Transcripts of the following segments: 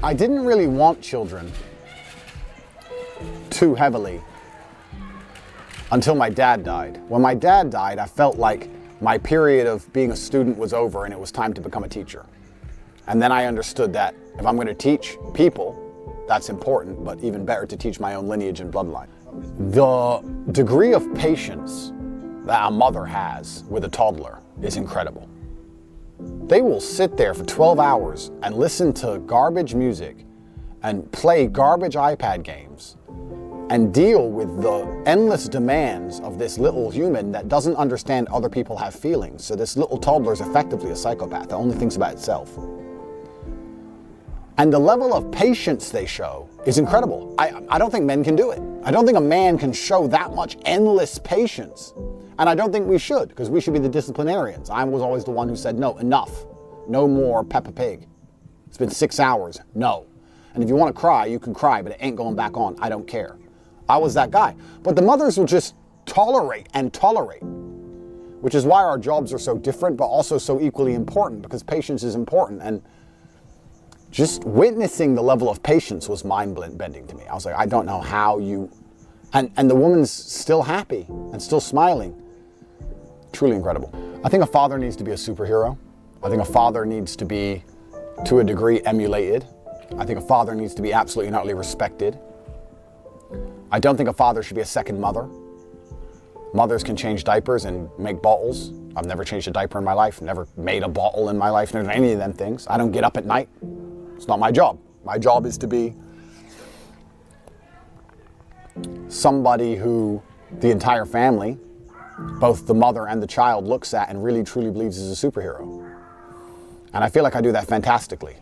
I didn't really want children too heavily until my dad died. When my dad died, I felt like my period of being a student was over and it was time to become a teacher. And then I understood that if I'm going to teach people, that's important, but even better to teach my own lineage and bloodline. The degree of patience that a mother has with a toddler is incredible. They will sit there for 12 hours and listen to garbage music and play garbage iPad games and deal with the endless demands of this little human that doesn't understand other people have feelings. So this little toddler is effectively a psychopath that only thinks about itself. And the level of patience they show is incredible. I don't think men can do it. I don't think a man can show that much endless patience. And I don't think we should, because we should be the disciplinarians. I was always the one who said, no, enough. No more Peppa Pig. It's been 6 hours. No. And if you want to cry, you can cry, but it ain't going back on. I don't care. I was that guy. But the mothers will just tolerate and tolerate, which is why our jobs are so different, but also so equally important, because patience is important. And just witnessing the level of patience was mind-bending to me. I was like, I don't know how you... And the woman's still happy and still smiling. Truly incredible. I think a father needs to be a superhero. I think a father needs to be, to a degree, emulated. I think a father needs to be absolutely and utterly respected. I don't think a father should be a second mother. Mothers can change diapers and make bottles. I've never changed a diaper in my life, never made a bottle in my life, never done any of them things. I don't get up at night. It's not my job. My job is to be somebody who the entire family, both the mother and the child, looks at and really truly believes is a superhero. And I feel like I do that fantastically.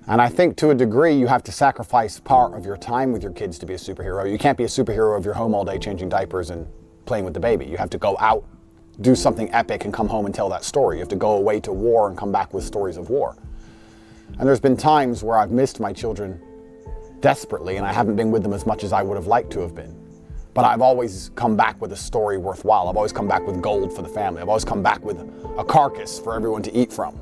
And I think to a degree you have to sacrifice part of your time with your kids to be a superhero. You can't be a superhero if you're home all day changing diapers and playing with the baby. You have to go out, do something epic, and come home and tell that story. You have to go away to war and come back with stories of war. And there's been times where I've missed my children desperately and I haven't been with them as much as I would have liked to have been. But I've always come back with a story worthwhile. I've always come back with gold for the family. I've always come back with a carcass for everyone to eat from.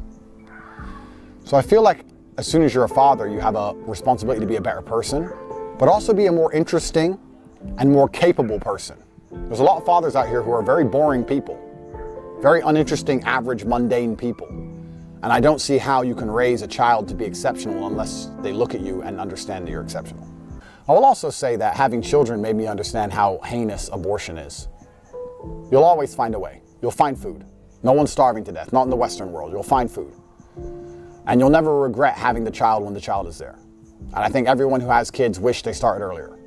So I feel like as soon as you're a father, you have a responsibility to be a better person, but also be a more interesting and more capable person. There's a lot of fathers out here who are very boring people, very uninteresting, average, mundane people. And I don't see how you can raise a child to be exceptional unless they look at you and understand that you're exceptional. I will also say that having children made me understand how heinous abortion is. You'll always find a way. You'll find food. No one's starving to death, not in the Western world. You'll find food. And you'll never regret having the child when the child is there. And I think everyone who has kids wish they started earlier.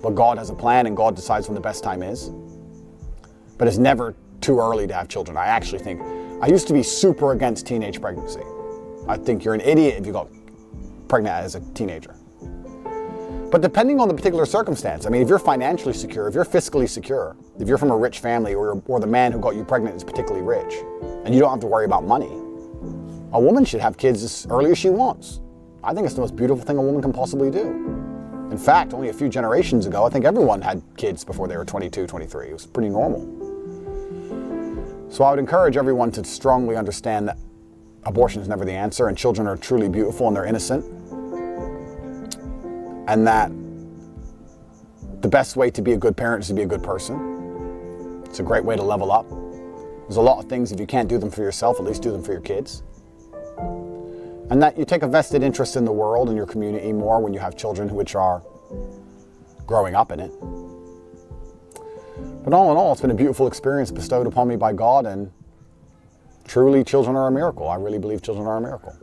But God has a plan and God decides when the best time is. But it's never too early to have children. I actually think, I used to be super against teenage pregnancy. I think you're an idiot if you got pregnant as a teenager. But depending on the particular circumstance, I mean, if you're financially secure, if you're fiscally secure, if you're from a rich family or the man who got you pregnant is particularly rich, and you don't have to worry about money, a woman should have kids as early as she wants. I think it's the most beautiful thing a woman can possibly do. In fact, only a few generations ago, I think everyone had kids before they were 22, 23. It was pretty normal. So I would encourage everyone to strongly understand that abortion is never the answer, and children are truly beautiful and they're innocent. And that the best way to be a good parent is to be a good person. It's a great way to level up. There's a lot of things, if you can't do them for yourself, at least do them for your kids. And that you take a vested interest in the world and your community more when you have children which are growing up in it. But all in all, it's been a beautiful experience bestowed upon me by God, and truly children are a miracle. I really believe children are a miracle.